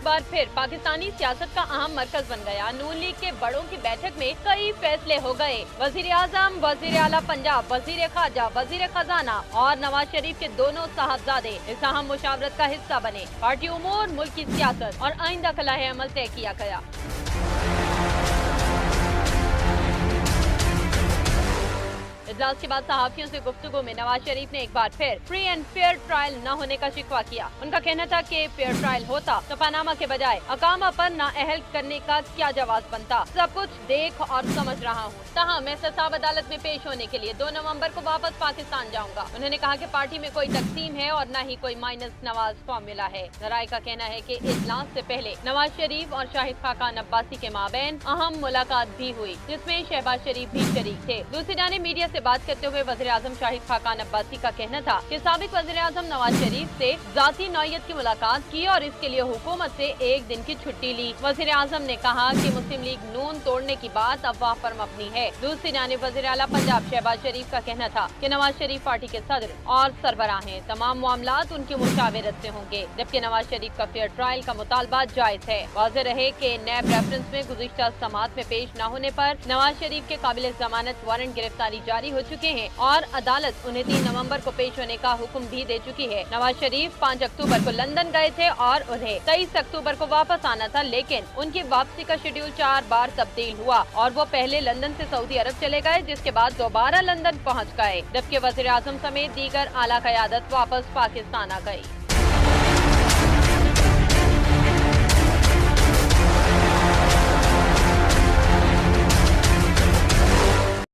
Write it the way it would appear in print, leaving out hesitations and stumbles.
बार फिर पाकिस्तानी सियासत का अहम मरकज बन गया। नून लीग के बड़ों की बैठक में कई फैसले हो गए। वजीर आजम, वजीर आला पंजाब, वजीर खारजा, वजीर खजाना और नवाज शरीफ के दोनों साहबजादे इस अहम मुशावरत का हिस्सा बने। पार्टी उमूर, मुल्क की सियासत और आइंदा कलाहे अमल तय किया गया। इजलास के बाद सहाफियों से गुफ्तगू में नवाज शरीफ ने एक बार फिर फ्री एंड फेयर ट्रायल न होने का शिकवा किया। उनका कहना था कि फेयर ट्रायल होता तो पनामा के बजाय अकामा पर नाअहल करने का क्या जवाब बनता। सब कुछ देख और समझ रहा हूँ। तहाँ मैं एहतसाब अदालत में पेश होने के लिए 2 नवंबर को वापस पाकिस्तान जाऊंगा। उन्होंने कहा कि पार्टी में कोई तकसीम है और न ही कोई माइनस नवाज फॉर्मूला है। जराये का कहना है कि इजलास से पहले नवाज शरीफ और शाहिद खाकान अब्बासी के माबैन अहम मुलाकात भी हुई, जिसमें शहबाज शरीफ भी शरीक थे। दूसरी जानिब मीडिया से बात करते हुए वज़ीर आज़म शाहिद खाकान अब्बासी का कहना था कि साबिक वज़ीर आज़म नवाज शरीफ से जाती नौयत की मुलाकात की और इसके लिए हुकूमत से 1 दिन की छुट्टी ली। वज़ीर आज़म ने कहा कि मुस्लिम लीग नून तोड़ने की बात अफवाह पर मबनी है। दूसरी जानिब वज़ीर आला पंजाब शहबाज शरीफ का कहना था कि नवाज शरीफ पार्टी के सदर और सरबराह हैं, तमाम मामलात उनकी मुशावरत से होंगे, जबकि नवाज शरीफ का फेयर ट्रायल का मुतालबा जायज है। वाज़ेह रहे कि नैब रेफरेंस में गुज़िश्ता समात में पेश न होने पर नवाज शरीफ के काबिल जमानत वारंट गिरफ्तारी जारी हो चुके हैं और अदालत उन्हें 3 नवंबर को पेश होने का हुक्म भी दे चुकी है। नवाज शरीफ 5 अक्टूबर को लंदन गए थे और उन्हें 23 अक्टूबर को वापस आना था, लेकिन उनकी वापसी का शेड्यूल 4 बार तब्दील हुआ और वो पहले लंदन से सऊदी अरब चले गए, जिसके बाद दोबारा लंदन पहुँच गए, जबकि वज़ीर आज़म समेत दीगर आला क़यादत वापस पाकिस्तान आ गयी।